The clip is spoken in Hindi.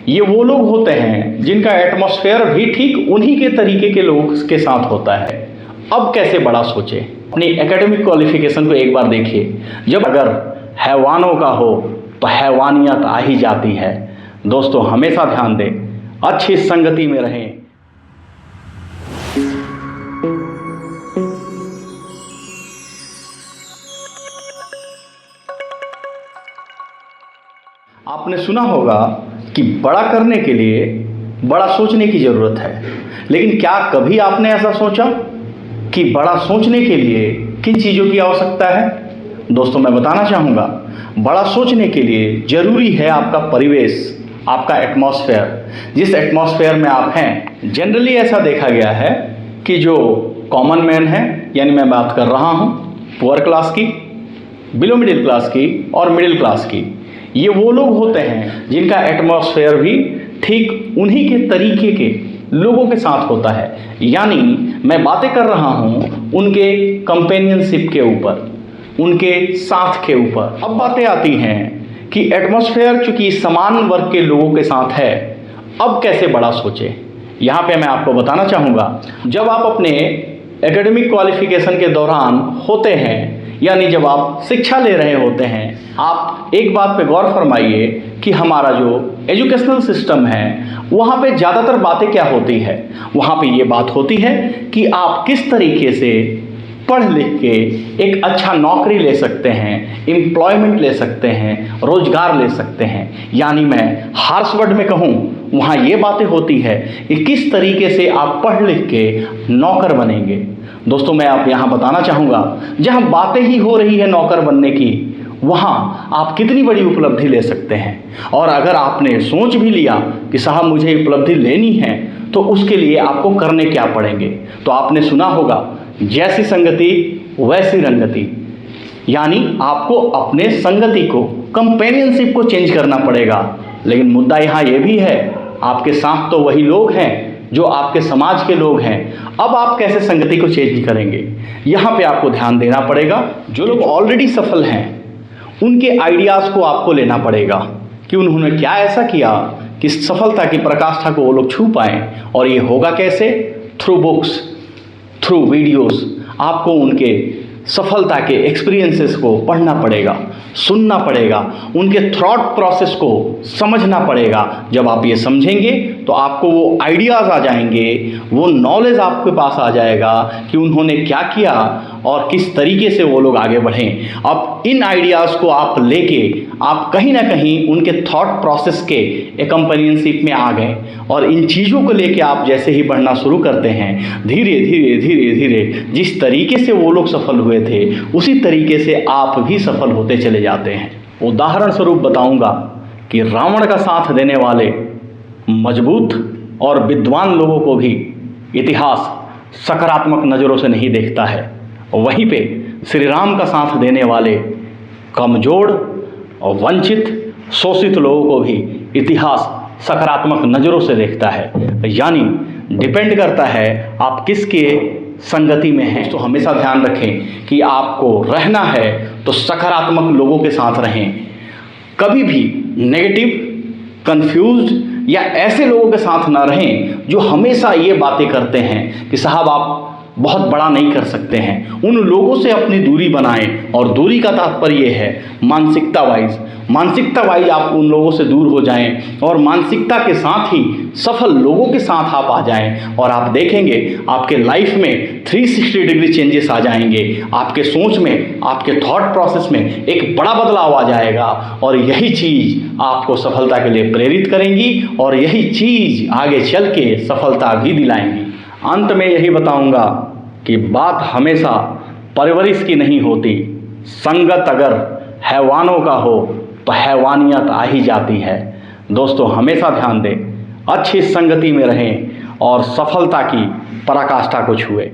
ये वो लोग होते हैं जिनका एटमॉस्फेयर भी ठीक उन्हीं के तरीके के लोगों के साथ होता है। अब कैसे बड़ा सोचें, अपनी एकेडमिक क्वालिफिकेशन को एक बार देखिए। जब अगर हैवानों का हो तो हैवानियत आ ही जाती है। दोस्तों हमेशा ध्यान दें, अच्छी संगति में रहें। आपने सुना होगा कि बड़ा करने के लिए बड़ा सोचने की ज़रूरत है, लेकिन क्या कभी आपने ऐसा सोचा कि बड़ा सोचने के लिए किन चीज़ों की आवश्यकता है? दोस्तों मैं बताना चाहूँगा, बड़ा सोचने के लिए ज़रूरी है आपका परिवेश, आपका एटमॉस्फेयर। जिस एटमॉस्फेयर में आप हैं, जनरली ऐसा देखा गया है कि जो कॉमन मैन है, यानी मैं बात कर रहा हूँ पुअर क्लास की, बिलो मिडिल क्लास की और मिडिल क्लास की, ये वो लोग होते हैं जिनका एटमॉस्फेयर भी ठीक उन्हीं के तरीके के लोगों के साथ होता है। यानी मैं बातें कर रहा हूँ उनके कंपेनियनशिप के ऊपर, उनके साथ के ऊपर। अब बातें आती हैं कि एटमॉस्फेयर चूंकि समान वर्ग के लोगों के साथ है, अब कैसे बड़ा सोचें। यहाँ पे मैं आपको बताना चाहूँगा, जब आप अपने एकेडमिक क्वालिफिकेशन के दौरान होते हैं, यानी जब आप शिक्षा ले रहे होते हैं, आप एक बात पे गौर फरमाइए कि हमारा जो एजुकेशनल सिस्टम है वहाँ पे ज़्यादातर बातें क्या होती है, वहाँ पे ये बात होती है कि आप किस तरीके से पढ़ लिख के एक अच्छा नौकरी ले सकते हैं, एम्प्लॉयमेंट ले सकते हैं, रोजगार ले सकते हैं। यानी मैं हार्श वर्ड में कहूँ, वहाँ ये बातें होती है कि किस तरीके से आप पढ़ लिख के नौकर बनेंगे। दोस्तों मैं आप यहाँ बताना चाहूँगा, जहाँ बातें ही हो रही है नौकर बनने की, वहाँ आप कितनी बड़ी उपलब्धि ले सकते हैं। और अगर आपने सोच भी लिया कि साहब मुझे उपलब्धि लेनी है, तो उसके लिए आपको करने क्या पड़ेंगे। तो आपने सुना होगा, जैसी संगति वैसी रंगति, यानी आपको अपने संगति को, कंपेनियनशिप को चेंज करना पड़ेगा। लेकिन मुद्दा यहाँ ये भी है, आपके साथ तो वही लोग हैं जो आपके समाज के लोग हैं। अब आप कैसे संगति को चेंज करेंगे, यहाँ पे आपको ध्यान देना पड़ेगा। जो लोग ऑलरेडी सफल हैं, उनके आइडियाज़ को आपको लेना पड़ेगा कि उन्होंने क्या ऐसा किया कि सफलता की पराकाष्ठा को वो लोग छू पाएँ। और ये होगा कैसे? Through books, through videos. आपको उनके सफलता के एक्सपीरियंसेस को पढ़ना पड़ेगा, सुनना पड़ेगा, उनके थॉट प्रोसेस को समझना पड़ेगा। जब आप ये समझेंगे तो आपको वो आइडियाज़ आ जाएंगे, वो नॉलेज आपके पास आ जाएगा कि उन्होंने क्या किया और किस तरीके से वो लोग आगे बढ़ें। अब इन आइडियाज़ को आप लेके आप कहीं ना कहीं उनके थॉट प्रोसेस के कंपेनियनशिप में आ गए, और इन चीज़ों को लेके आप जैसे ही बढ़ना शुरू करते हैं, धीरे धीरे धीरे धीरे जिस तरीके से वो लोग सफल हुए थे, उसी तरीके से आप भी सफल होते चले जाते हैं। उदाहरण स्वरूप बताऊंगा कि रावण का साथ देने वाले मजबूत और विद्वान लोगों को भी इतिहास सकारात्मक नज़रों से नहीं देखता है। वहीं पे श्री राम का साथ देने वाले कमज़ोर और वंचित, शोषित लोगों को भी इतिहास सकारात्मक नज़रों से देखता है। यानी डिपेंड करता है आप किसके संगति में हैं। तो हमेशा ध्यान रखें कि आपको रहना है तो सकारात्मक लोगों के साथ रहें। कभी भी नेगेटिव, कंफ्यूज्ड या ऐसे लोगों के साथ ना रहें जो हमेशा ये बातें करते हैं कि साहब आप बहुत बड़ा नहीं कर सकते हैं। उन लोगों से अपनी दूरी बनाएं, और दूरी का तात्पर्य है मानसिकता वाइज आप उन लोगों से दूर हो जाएं, और मानसिकता के साथ ही सफल लोगों के साथ आप आ जाएं, और आप देखेंगे आपके लाइफ में 360 डिग्री चेंजेस आ जाएंगे। आपके सोच में, आपके थॉट प्रोसेस में एक बड़ा बदलाव आ जाएगा, और यही चीज़ आपको सफलता के लिए प्रेरित करेंगी, और यही चीज़ आगे चल के सफलता भी दिलाएंगी। अंत में यही बताऊंगा कि बात हमेशा परवरिश की नहीं होती। संगत अगर हैवानों का हो तो हैवानियत आ ही जाती है। दोस्तों हमेशा ध्यान दें, अच्छी संगति में रहें और सफलता की पराकाष्ठा को छुएं।